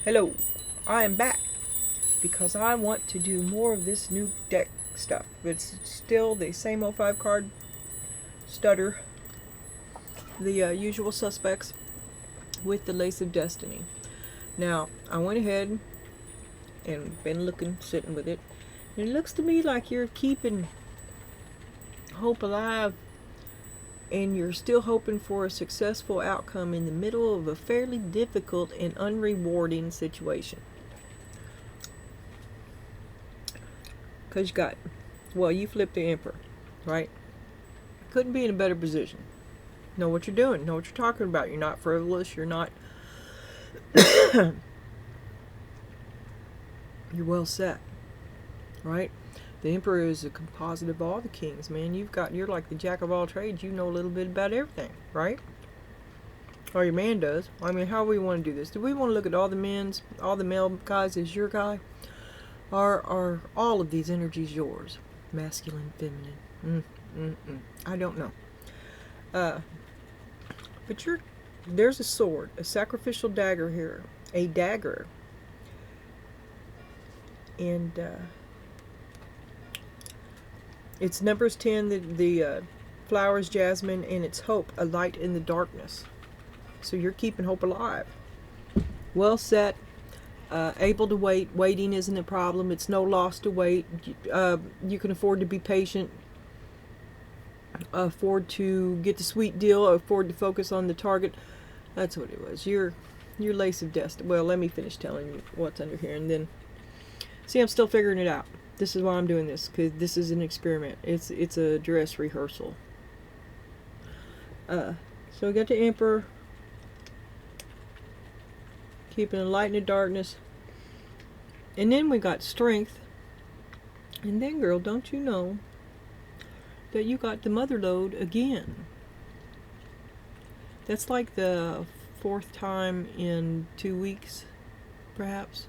Hello, I am back because I want to do more of this new deck stuff. It's still the same old 5-card stutter, the usual suspects with the Lace of Destiny. Now, I went ahead and been looking, sitting with it, and it looks to me like you're keeping hope alive and you're still hoping for a successful outcome in the middle of a fairly difficult and unrewarding situation. Because you got, well, you flipped the Emperor, right? Couldn't be in a better position. Know what you're doing, know what you're talking about. You're not frivolous, you're not, you're well set, right? The Emperor is a composite of all the kings, man. You're like the jack of all trades. You know a little bit about everything, right? Or your man does. I mean, how do we want to do this? Do we want to look at all the male guys as your guy? Are all of these energies yours? Masculine, feminine? I don't know. But there's a sword, a sacrificial dagger here. A dagger. And, it's numbers 10, the flowers, jasmine, and it's hope, a light in the darkness. So you're keeping hope alive. Well set, able to wait. Waiting isn't a problem. It's no loss to wait. You can afford to be patient, afford to get the sweet deal, afford to focus on the target. That's what it was. Your Lace of Destiny. Well, let me finish telling you what's under here, and then see, I'm still figuring it out. This is why I'm doing this, because this is an experiment. It's a dress rehearsal. So we got the Emperor, keeping a light in the darkness, and then we got Strength, and then, girl, don't you know that you got the Mother Lode again? That's like the 4th time in 2 weeks, perhaps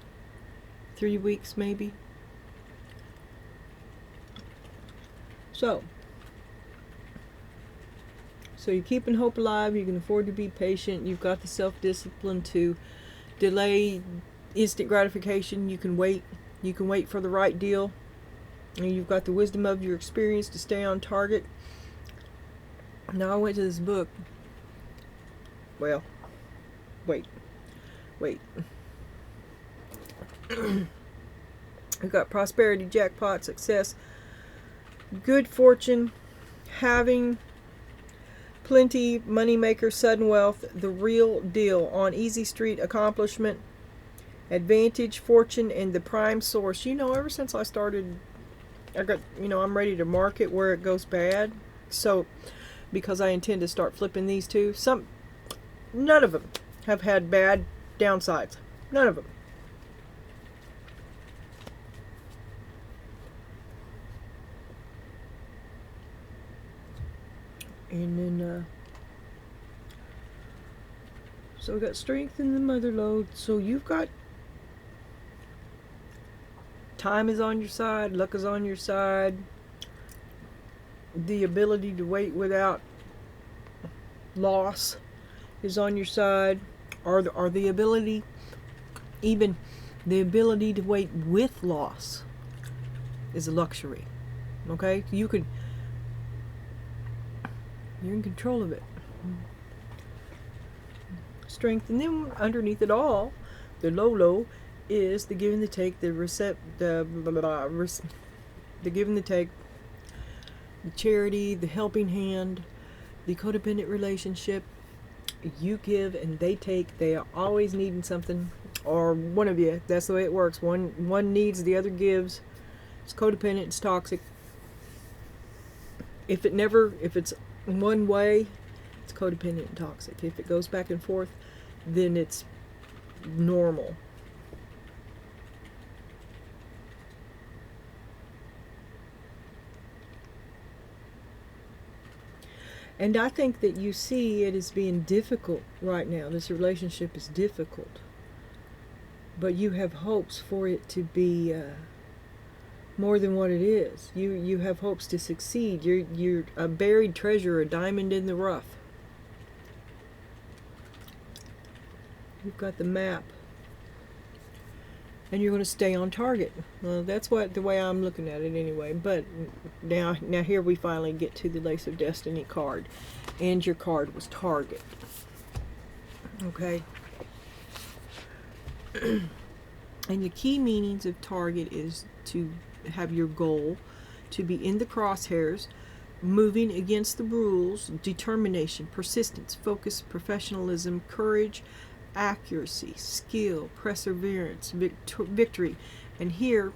3 weeks, maybe. So you're keeping hope alive. You can afford to be patient. You've got the self-discipline to delay instant gratification. You can wait. You can wait for the right deal. And you've got the wisdom of your experience to stay on target. Now I went to this book. Well, wait. We've got prosperity, jackpot, success, good fortune, having plenty, moneymaker, sudden wealth, the real deal, on easy street, accomplishment, advantage, fortune, and the prime source. You know, ever since I started, I'm ready to mark it where it goes bad. So, because I intend to start flipping these two, none of them have had bad downsides. None of them. And then, so we got Strength in the Mother Lode. So you've got time is on your side, luck is on your side, the ability to wait without loss is on your side, or the ability, even the ability to wait with loss is a luxury. Okay, you're in control of it. Strength, and then underneath it all, the low is the give and the take, the give and the take, the charity, the helping hand, the codependent relationship. You give and they take. They are always needing something, or one of you. That's the way it works. One needs, the other gives. It's codependent. It's toxic. If it's one way, it's codependent and toxic. If it goes back and forth, then it's normal. And I think that you see it as being difficult right now. This relationship is difficult. But you have hopes for it to be more than what it is. You have hopes to succeed. You're a buried treasure, a diamond in the rough. You've got the map. and you're going to stay on target. Well, that's what the way I'm looking at it anyway. But now here we finally get to the Lace of Destiny card, and your card was target. Okay. And the key meanings of target is to have your goal, to be in the crosshairs, moving against the rules, determination, persistence, focus, professionalism, courage, accuracy, skill, perseverance, victory. And here,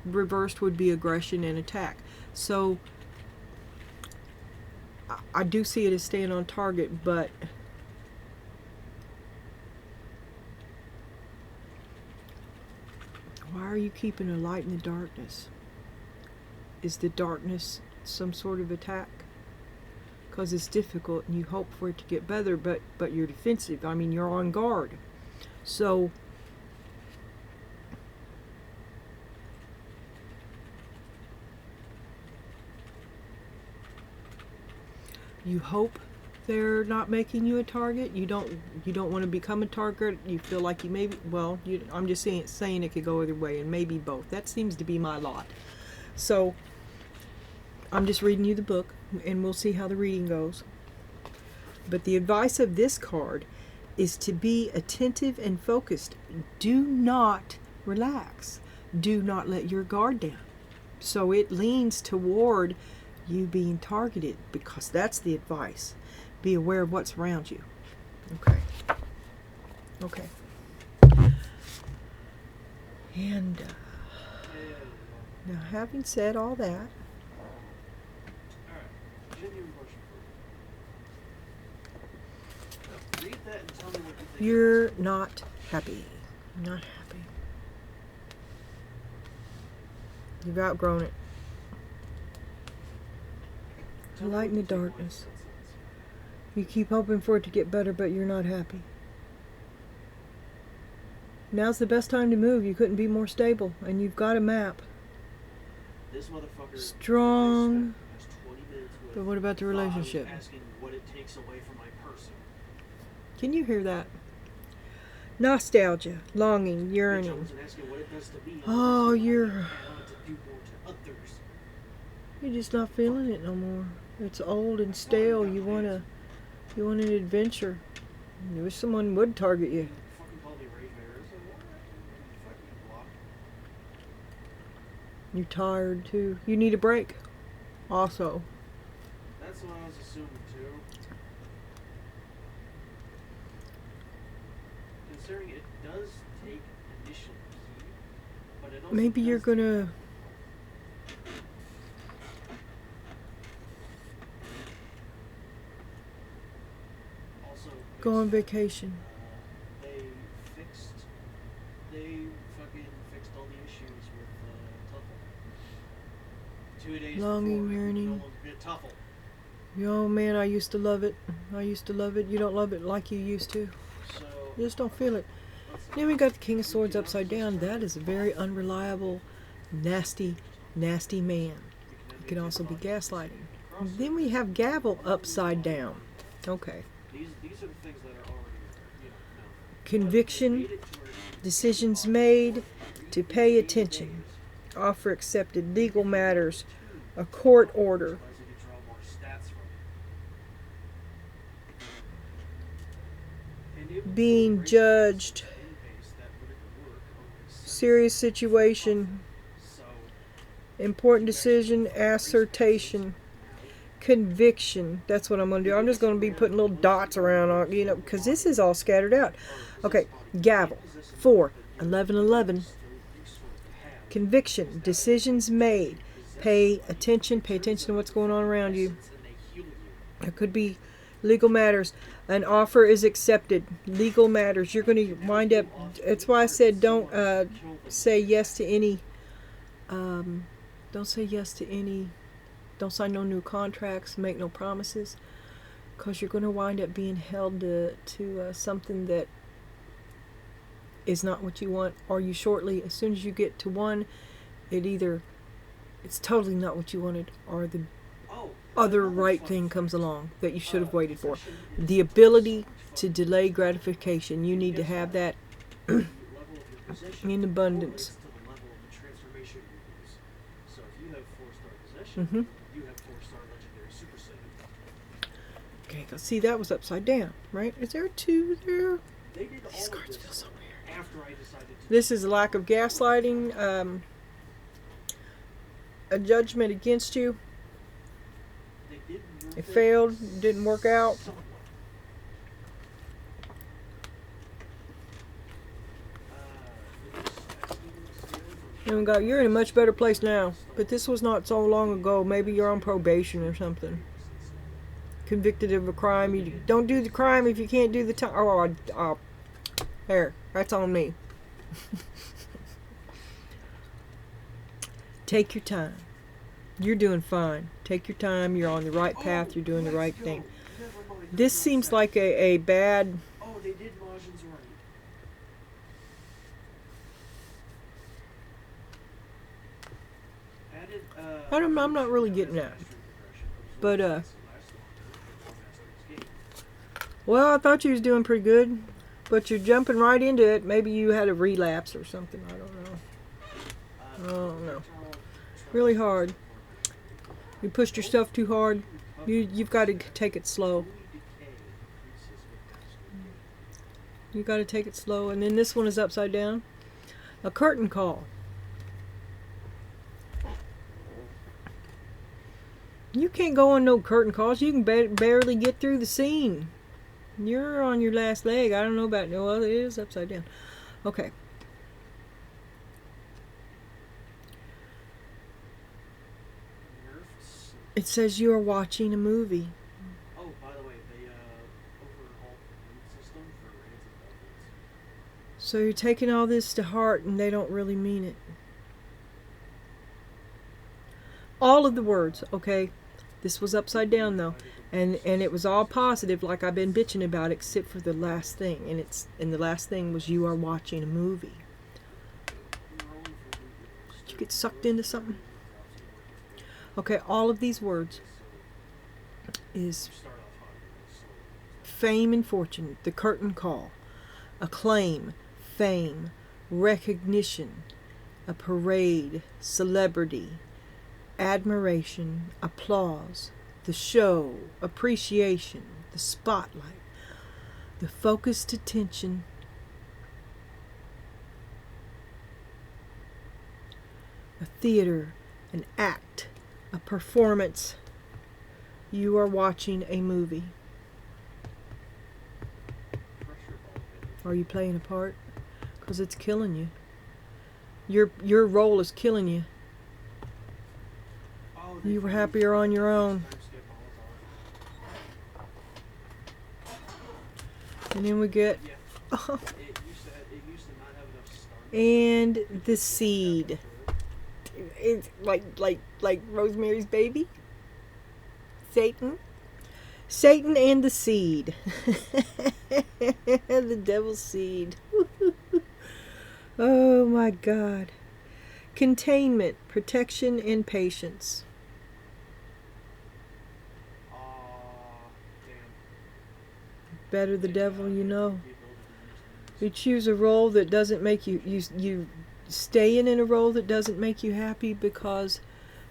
reversed would be aggression and attack. So, I do see it as staying on target, but why are you keeping a light in the darkness? Is the darkness some sort of attack? Because it's difficult and you hope for it to get better, but you're defensive. I mean, you're on guard. So you hope they're not making you a target. You don't want to become a target. You feel like you maybe, well, I'm just saying it could go either way, and maybe both. That seems to be my lot. So I'm just reading you the book, and we'll see how the reading goes. But the advice of this card is to be attentive and focused. Do not relax. Do not let your guard down. So it leans toward you being targeted, because that's the advice. Be aware of what's around you. Okay. And now, having said all that, you're not happy. Not happy. You've outgrown it. The light in the darkness. You keep hoping for it to get better, but you're not happy. Now's the best time to move. You couldn't be more stable, and you've got a map. This motherfucker strong. But what about the relationship? Asking what it takes away from my person. Can you hear that? Nostalgia, longing, yearning. Oh, you're just not feeling it no more. It's old and stale. You want an adventure. You wish someone would target you. You're tired too. You need a break. Also. That's what I was assuming too. Considering it does take initial key, but it also maybe you're gonna go on vacation. They fucking fixed all the issues with TUFL. 2 days longing, before, yearning. TUFL. Oh man, I used to love it. You don't love it like you used to. So, You just don't feel it. Then we got the King of Swords upside down. That is a very unreliable, nasty, nasty man. It can also be gaslighting. And then we have Gavel upside down. Okay. These are the things that are already, Conviction, decisions made, to pay attention, offer accepted, legal matters, a court order. Being judged, serious situation, important decision, assertion, conviction. That's what I'm going to do. I'm just going to be putting little dots around, because this is all scattered out. Okay, gavel, 4, 11, 11. Conviction, decisions made. Pay attention to what's going on around you. It could be legal matters. An offer is accepted. Legal matters. You're going to wind up. That's why I said don't say yes to any. Don't say yes to any. Don't sign no new contracts. Make no promises, because you're going to wind up being held to something that is not what you want. Or you shortly, as soon as you get to one, it's totally not what you wanted, or the other right thing comes along that you should have waited for. The ability to delay gratification, you need to have that. possession in abundance. correlates to the level of the transformation you use. So if you have 4-star possession, Mm-hmm. you have 4-star legendary super saiyan. Okay, go see that was upside down, right? Is there a 2 there? They did These all of cards this feel so weird. after I decided to. This is a lack of gaslighting, a judgment against you. They did move It failed, didn't work out. somewhat. And we got, you're in a much better place now. But this was not so long ago. Maybe you're on probation or something. Convicted of a crime. You don't do the crime if you can't do the time. Oh, there. That's on me. Take your time. You're doing fine. Take your time. You're on the right path. You're doing the right thing. This seems like a bad... Oh, they did Majin's right. I'm not really getting that. But, well, I thought you was doing pretty good. But you're jumping right into it. Maybe you had a relapse or something. I don't know. I don't know. Really hard. You pushed yourself too hard. You've got to take it slow. You got to take it slow. And then this one is upside down. A curtain call. You can't go on no curtain calls. You can barely get through the scene. You're on your last leg. I don't know about no other. It is upside down. Okay. It says you are watching a movie. Oh, by the way, they overhauled the loot system for raids. So you're taking all this to heart and they don't really mean it. All of the words, okay? This was upside down though. And it was all positive like I've been bitching about except for the last thing. And the last thing was you are watching a movie. Did you get sucked into something? Okay, all of these words is fame and fortune, the curtain call, acclaim, fame, recognition, a parade, celebrity, admiration, applause, the show, appreciation, the spotlight, the focused attention, a theater, an act, a performance. You are watching a movie. Are you playing a part? Because it's killing you. Your role is killing you. You were happier on your own. And then we get... Oh, and the seed. It's like Rosemary's Baby. Satan and the seed. The devil's seed. Oh my God. Containment, protection, and patience. Better the devil you know. You choose a role that doesn't make you stay in a role that doesn't make you happy because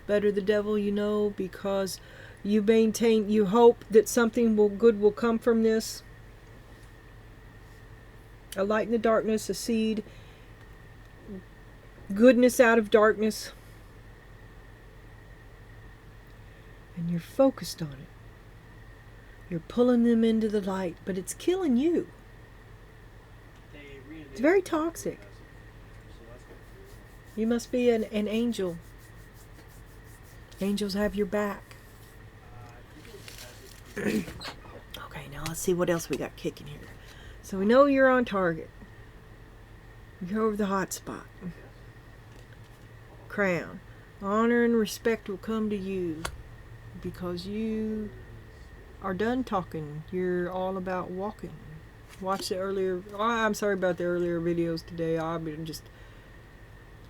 better the devil you know, because you hope that something good will come from this. A light in the darkness, a seed, goodness out of darkness. And you're focused on it. You're pulling them into the light, but it's killing you. It's very toxic. You must be an angel. Angels have your back. Okay, now let's see what else we got kicking here. So we know you're on target. You're over the hot spot. Crown. Honor and respect will come to you because you are done talking. You're all about walking. Watch the earlier... I'm sorry about the earlier videos today.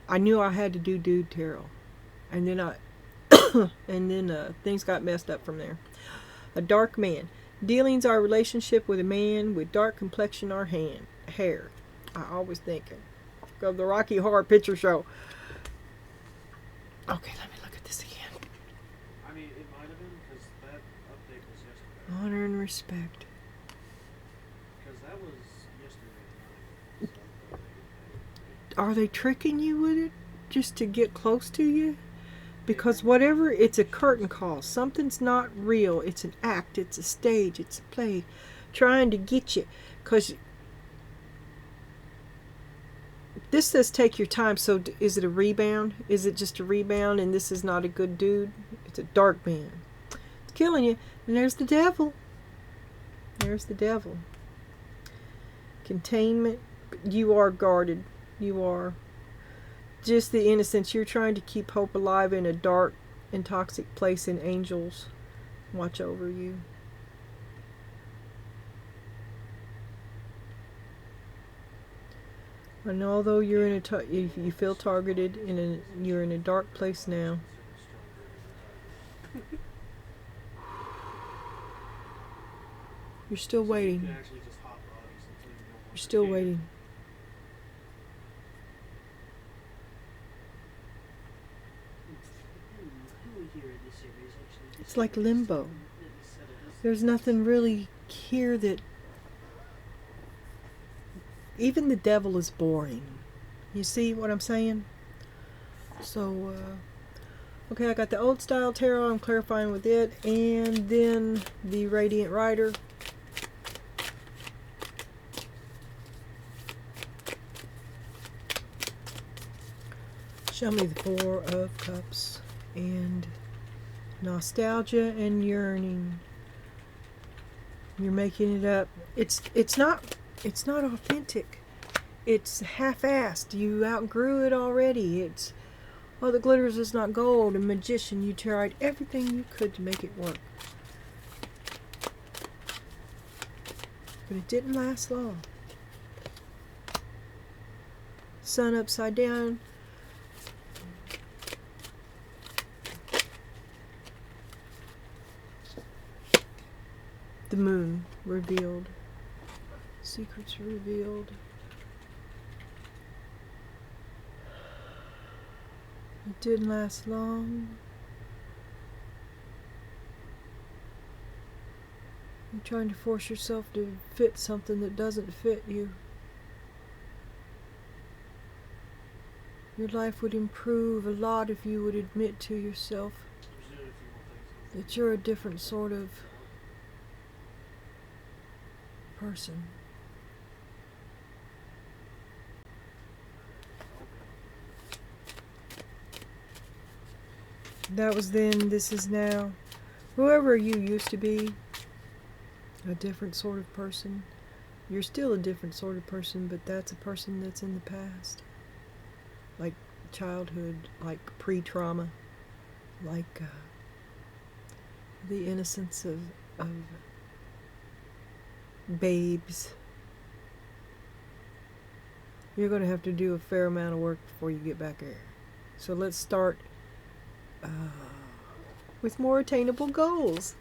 I knew I had to do Dude Tarot. And then things got messed up from there. A dark man. Dealings are a relationship with a man with dark complexion or hair. I always thinking. of the Rocky Horror Picture Show. Okay, let me look at this again. I mean, it might have been because that update was yesterday. Honor and respect. Because that was yesterday night. So Are they tricking you with it just to get close to you? Because whatever, it's a curtain call. Something's not real. It's an act. It's a stage. It's a play trying to get you. Because this says take your time. So is it a rebound? Is it just a rebound and this is not a good dude? It's a dark man. It's killing you. And there's the devil. There's the devil. Containment. You are guarded. You are. Just the innocence. You're trying to keep hope alive in a dark and toxic place, and angels watch over you. And although you're in you feel targeted, you're in a dark place now. You're still waiting. You're still waiting. It's like limbo. There's nothing really here that... Even the devil is boring. You see what I'm saying? So, okay, I got the old style tarot. I'm clarifying with it. And then the Radiant Rider. Show me the Four of Cups. And nostalgia and yearning. You're making it up. It's not authentic. It's half-assed. You outgrew it already. It's, oh, the glitters is not gold. A magician. You tried everything you could to make it work, but it didn't last long. Sun upside down. The moon revealed. Secrets revealed. It didn't last long. You're trying to force yourself to fit something that doesn't fit you. Your life would improve a lot if you would admit to yourself that you're a different sort of person. That was then, this is now. Whoever you used to be, a different sort of person. You're still a different sort of person, but that's a person that's in the past. Like childhood, like pre-trauma, like the innocence of babes. You're going to have to do a fair amount of work before you get back there. So let's start with more attainable goals.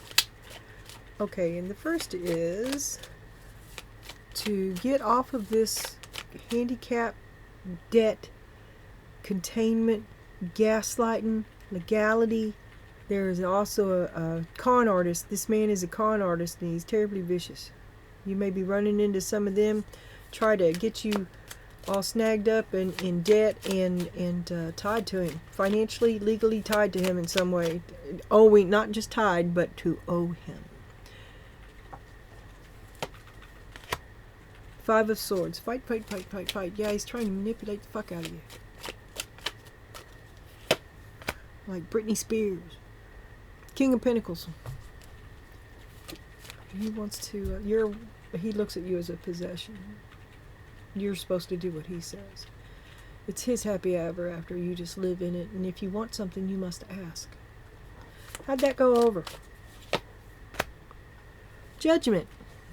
Okay, and the first is to get off of this handicap, debt, containment, gaslighting, legality. There is also a con artist. This man is a con artist and he's terribly vicious. You may be running into some of them, try to get you all snagged up and in debt and tied to him. Financially, legally tied to him in some way. Owing, not just tied, but to owe him. Five of Swords. Fight, fight, fight, fight, fight. Yeah, he's trying to manipulate the fuck out of you. Like Britney Spears. King of Pentacles. He wants to, he looks at you as a possession. You're supposed to do what he says. It's his happy ever after. You just live in it. And if you want something, you must ask. How'd that go over? Judgment.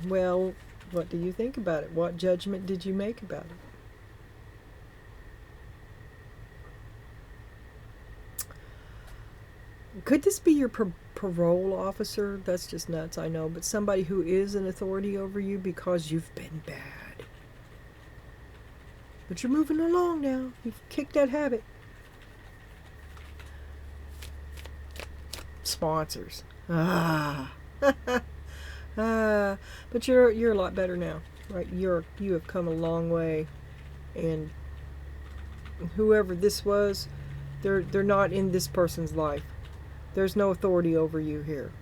Well, what do you think about it? What judgment did you make about it? Could this be your parole officer? That's just nuts, I know. But somebody who is an authority over you because you've been bad. But you're moving along now. You've kicked that habit. Sponsors. Ah. But you're a lot better now, right? You have come a long way, and whoever this was, they're not in this person's life. There's no authority over you here.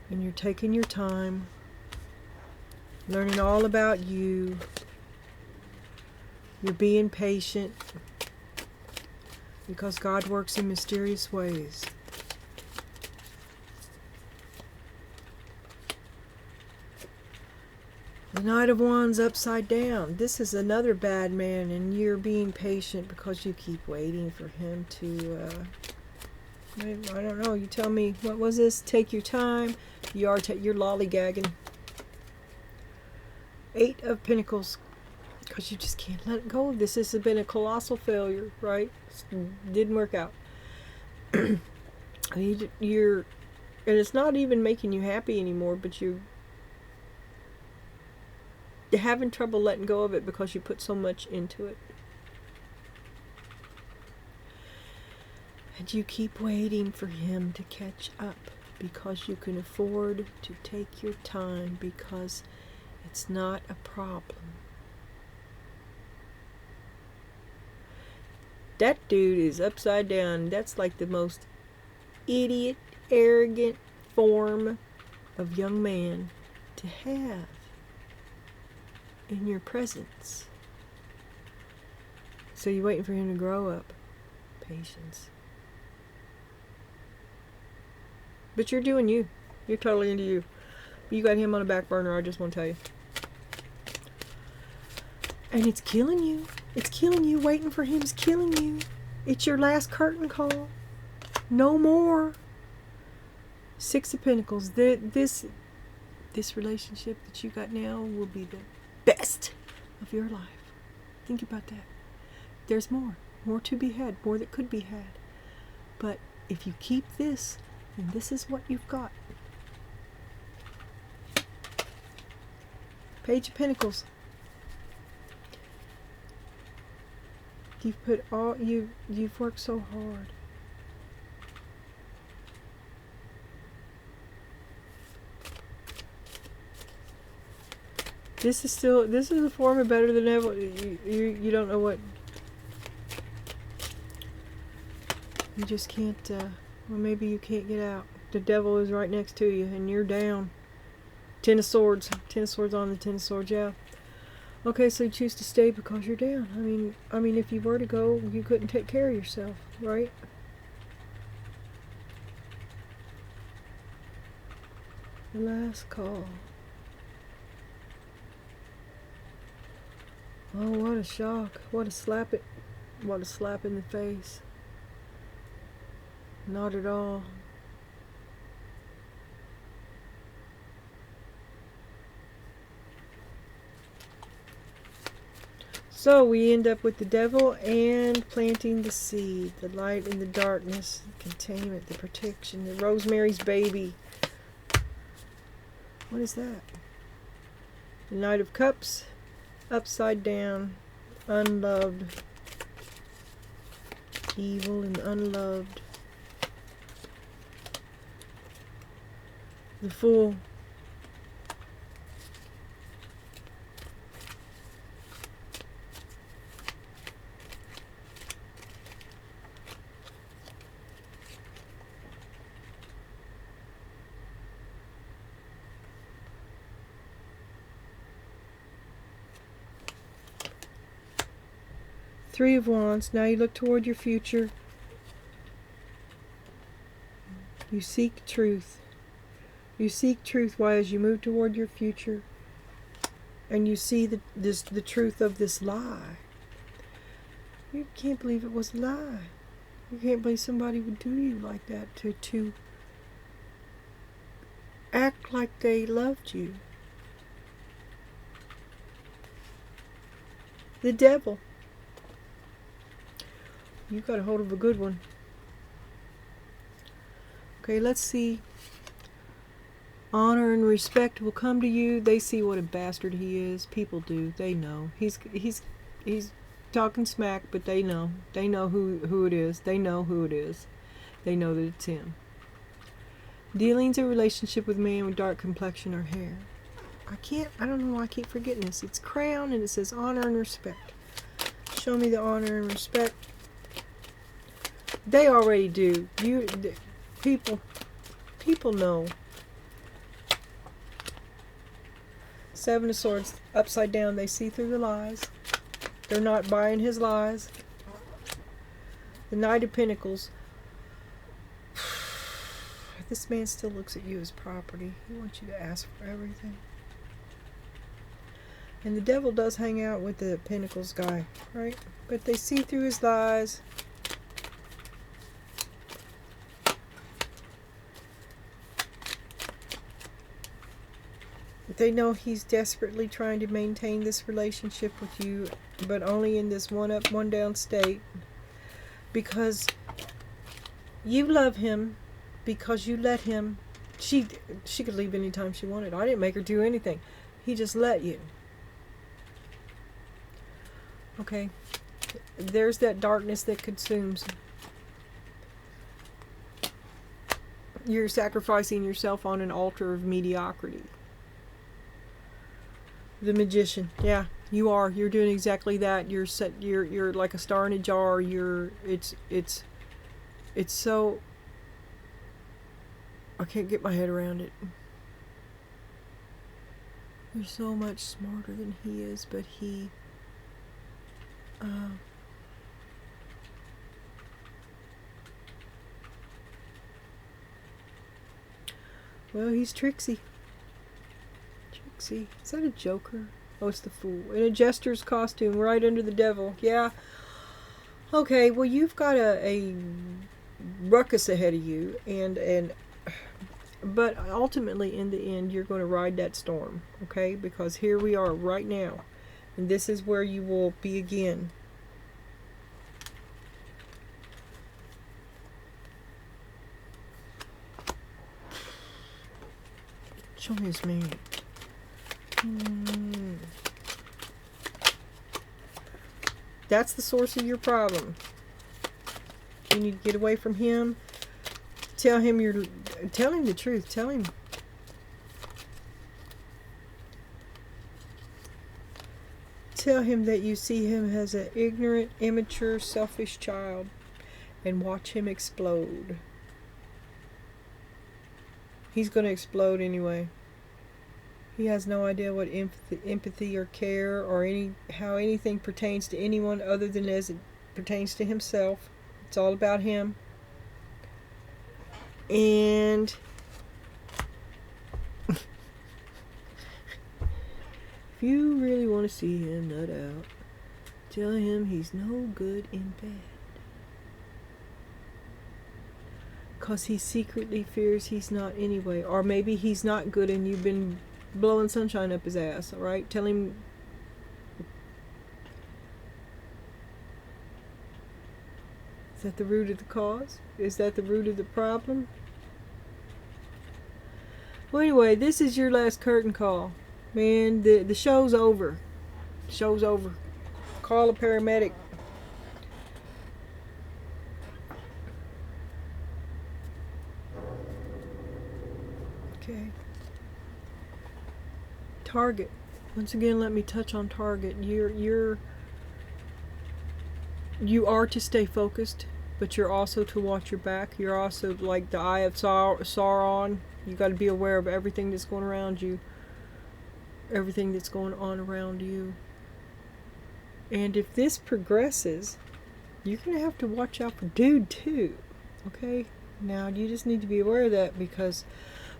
And you're taking your time, learning all about you. You're being patient because God works in mysterious ways. The Knight of Wands upside down. This is another bad man, and you're being patient because you keep waiting for him to, I don't know, you tell me, what was this? Take your time. You're lollygagging. 8 of Pentacles, because you just can't let it go of this. This has been a colossal failure, right? Didn't work out. You're, and it's not even making you happy anymore, but you're having trouble letting go of it because you put so much into it. And you keep waiting for him to catch up because you can afford to take your time because it's not a problem. That dude is upside down. That's like the most idiot, arrogant form of young man to have in your presence. So you're waiting for him to grow up. Patience. But you're doing you. You're totally into you. You got him on the back burner, I just want to tell you. And it's killing you. It's killing you. Waiting for him's killing you. It's your last curtain call. No more. 6 of Pentacles. This relationship that you got now will be the best of your life. Think about that. There's more. More to be had. More that could be had. But if you keep this, then this is what you've got. Page of Pentacles. You've worked so hard. This is a form of better than ever. You don't know what. You just can't, well, maybe you can't get out. The devil is right next to you and you're down. 10 of Swords. 10 of Swords on the 10 of Swords, yeah. Okay, so you choose to stay because you're down. I mean, if you were to go, you couldn't take care of yourself, right? The last call. Oh, what a shock. What a slap in the face. Not at all. So we end up with the devil and planting the seed, the light in the darkness, the containment, the protection, the Rosemary's baby. What is that? The Knight of Cups, upside down, unloved, evil and unloved. The Fool. Three of Wands. Now you look toward your future. You seek truth. You seek truth. Why? As you move toward your future, and you see the truth of this lie. You can't believe it was a lie. You can't believe somebody would do you like that, to act like they loved you. The devil. You got a hold of a good one. Okay, let's see Honor and respect will come to you. They see what a bastard he is. People do. They know. He's talking smack, but they know. They know who it is. They know who it is. They know that it's him. Dealings a relationship with a man with dark complexion or hair. I don't know why I keep forgetting this. It's crown and it says honor and respect. Show me the honor and respect. They already do. People know. Seven of Swords upside down. They see through the lies. They're not buying his lies. The Knight of Pentacles. This man still looks at you as property. He wants you to ask for everything. And the devil does hang out with the Pentacles guy, right? But they see through his lies. They know he's desperately trying to maintain this relationship with you, but only in this one up, one down state. Because you love him, because you let him. She could leave anytime she wanted. I didn't make her do anything. He just let you. Okay. There's that darkness that consumes. You're sacrificing yourself on an altar of mediocrity. The Magician. Yeah, you are. You're doing exactly that. You're like a star in a jar. It's so, I can't get my head around it. You're so much smarter than he is, but he well, he's tricksy. Trixie. Is that a Joker? Oh, it's the Fool. In a jester's costume, right under the devil. Yeah. Okay, well, you've got a ruckus ahead of you, but ultimately, in the end, you're going to ride that storm, okay? Because here we are right now, and this is where you will be again. Show me his man. That's the source of your problem. You need to get away from him. Tell him the truth. Tell him. Tell him that you see him as an ignorant, immature, selfish child, and watch him explode. He's going to explode anyway. He has no idea what empathy or care or how anything pertains to anyone other than as it pertains to himself. It's all about him. And if you really want to see him nut out, tell him he's no good in bed. 'Cause he secretly fears he's not anyway. Or maybe he's not good and you've been blowing sunshine up his ass, alright? Tell him. Is that the root of the cause? Is that the root of the problem? Well, anyway, this is your last curtain call. Man, the show's over. Show's over. Call a paramedic. Okay. Target. Once again, let me touch on target. You are to stay focused, but you're also to watch your back. You're also like the eye of Sauron. You got to be aware of everything that's going around you. Everything that's going on around you. And if this progresses, you're going to have to watch out for dude too. Okay? Now, you just need to be aware of that because,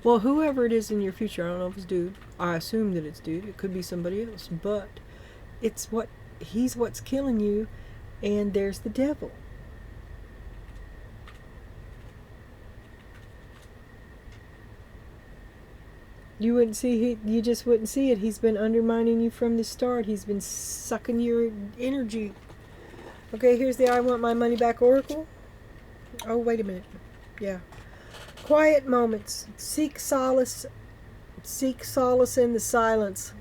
well, whoever it is in your future, I don't know if it's dude. I assume that it's dude. It could be somebody else. But he's what's killing you. And there's the devil. You wouldn't see you just wouldn't see it. He's been undermining you from the start. He's been sucking your energy. Okay, here's the I want my money back oracle. Oh, wait a minute. Yeah. Quiet moments. Seek solace Seek solace in the silence.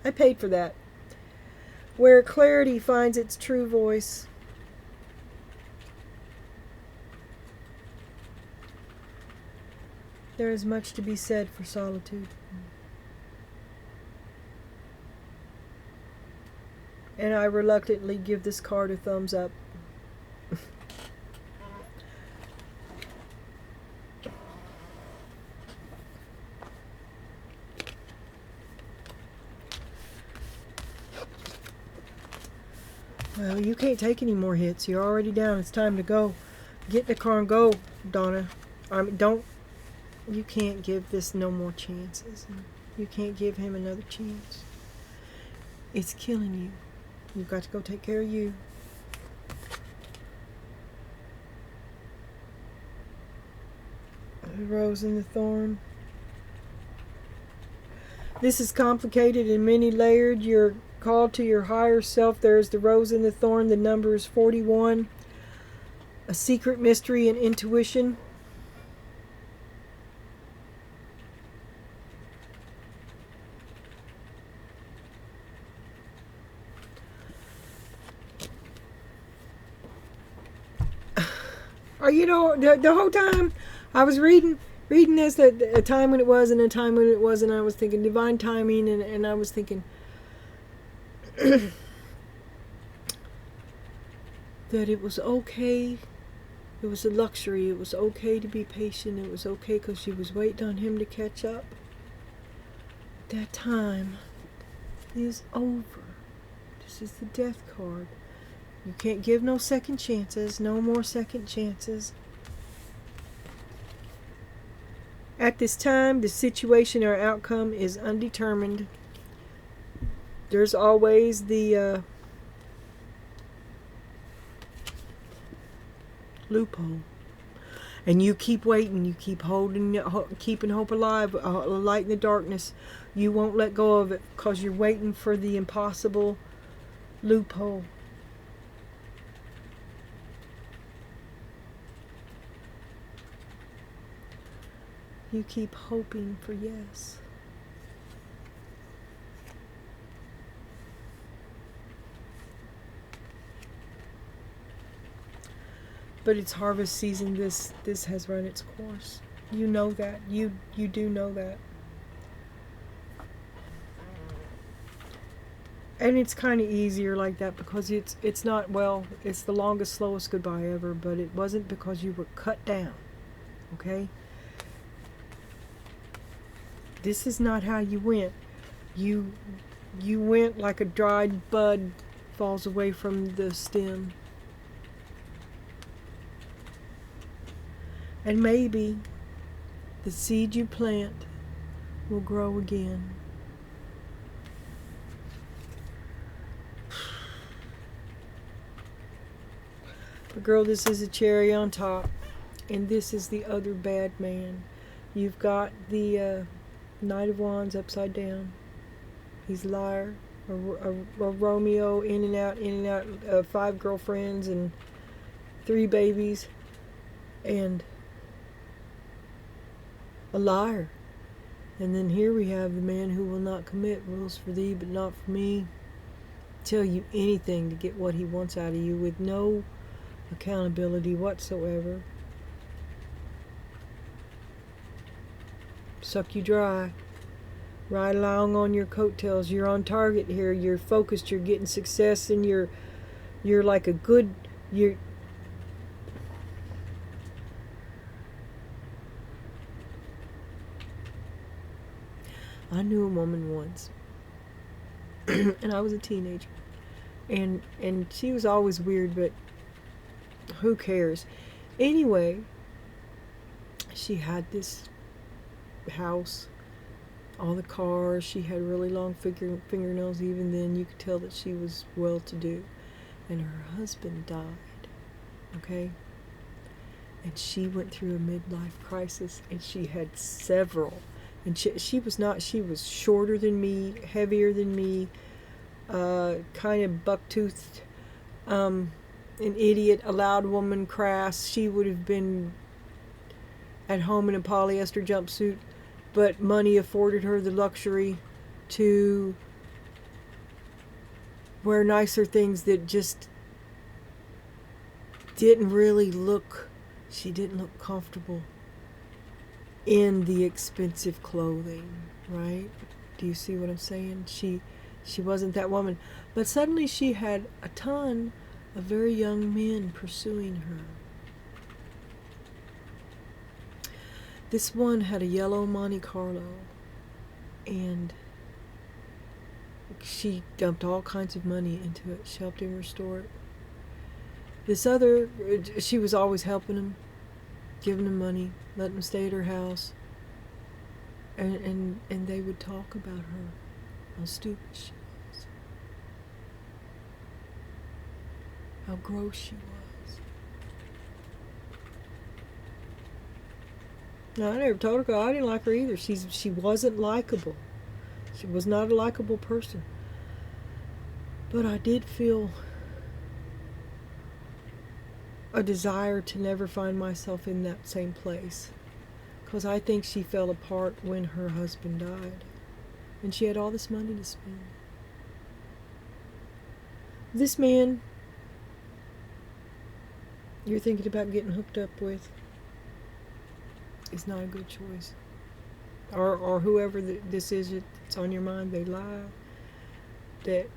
I paid for that. Where clarity finds its true voice. There is much to be said for solitude. And I reluctantly give this card a thumbs up. Well, you can't take any more hits. You're already down. It's time to go. Get in the car and go, Donna. You can't give this no more chances. You can't give him another chance. It's killing you. You've got to go take care of you. The rose and the thorn. This is complicated and many layered. You're called to your higher self. There's the rose and the thorn. The number is 41. A secret mystery and intuition. You know, the whole time I was reading this, that a time when it was and a time when it wasn't, I was thinking divine timing, and I was thinking that it was okay. It was a luxury. It was okay to be patient. It was okay because she was waiting on him to catch up. That time is over. This is the death card. You can't give no second chances. No more second chances. At this time, the situation or outcome is undetermined. There's always the loophole. And you keep waiting. You keep keeping hope alive, a light in the darkness. You won't let go of it because you're waiting for the impossible loophole. You keep hoping for yes. But it's harvest season. This has run its course. You know that. You do know that. And it's kind of easier like that because it's not, well, it's the longest, slowest goodbye ever, but it wasn't because you were cut down. Okay? This is not how you went. You went like a dried bud falls away from the stem. And maybe the seed you plant will grow again. But girl, this is a cherry on top. And this is the other bad man. You've got the Knight of Wands upside down. He's a liar. A Romeo, in and out, 5 girlfriends and 3 babies. And a liar. And then here we have the man who will not commit, rules for thee but not for me. Tell you anything to get what he wants out of you with no accountability whatsoever. Suck you dry. Ride along on your coattails. You're on target here. You're focused. You're getting success, and you're like a good. I knew a woman once, and I was a teenager, and she was always weird, but who cares? Anyway, she had this house, all the cars. She had really long fingernails. Even then, you could tell that she was well-to-do, and her husband died. Okay, and she went through a midlife crisis, and she had several. And she was not. She was shorter than me, heavier than me, kind of buck-toothed, an idiot, a loud woman, crass. She would have been at home in a polyester jumpsuit, but money afforded her the luxury to wear nicer things that just didn't really look, she didn't look comfortable in the expensive clothing, right? Do you see what I'm saying? She wasn't that woman. But suddenly she had a ton of very young men pursuing her. This one had a yellow Monte Carlo, and she dumped all kinds of money into it. She helped him restore it. This other, she was always helping him, giving him money, letting him stay at her house. And they would talk about her, how stupid she was, how gross she was. No, I never told her I didn't like her either. She wasn't likable. She was not a likable person. But I did feel a desire to never find myself in that same place. Because I think she fell apart when her husband died. And she had all this money to spend. This man you're thinking about getting hooked up with is not a good choice. Or whoever this is that's on your mind, they lie. That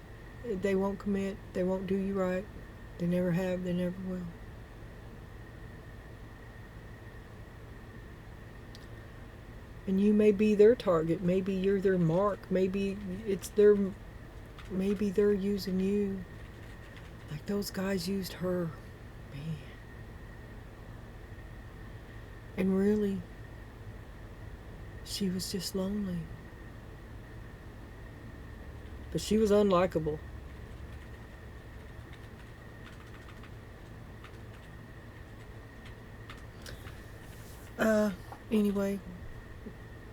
they won't commit, they won't do you right. They never have, they never will. And you may be their target. Maybe you're their mark. Maybe they're using you like those guys used her. Man. And really, she was just lonely. But she was unlikable. Anyway,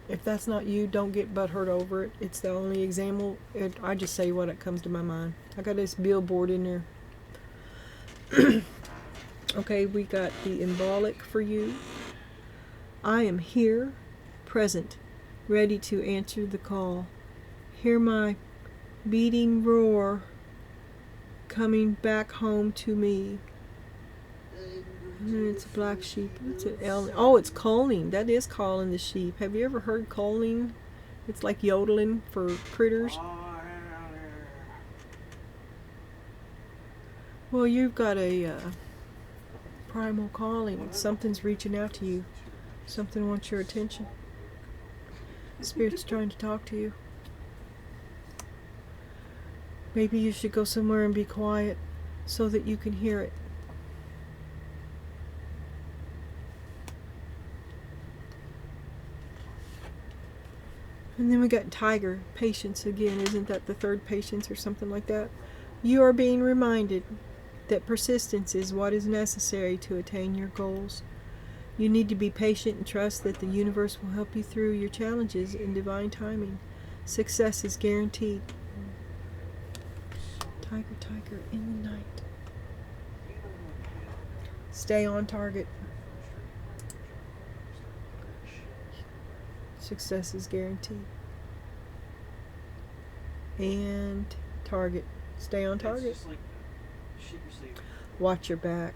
if that's not you, don't get butthurt over it. It's the only example. I just say what it comes to my mind. I got this billboard in there. Okay, we got the embolic for you. I am here, present, ready to answer the call. Hear my beating roar coming back home to me. It's a black sheep. It's an L. Oh, it's calling. That is calling the sheep. Have you ever heard calling? It's like yodeling for critters. Well, you've got a primal calling. Something's reaching out to you. Something wants your attention. Spirit's trying to talk to you. Maybe you should go somewhere and be quiet so that you can hear it. And then we got tiger, patience again. Isn't that the third patience or something like that? You are being reminded that persistence is what is necessary to attain your goals. You need to be patient and trust that the universe will help you through your challenges in divine timing. Success is guaranteed. Tiger, tiger, in the night. Stay on target. Success is guaranteed. And target. Stay on target. Watch your back.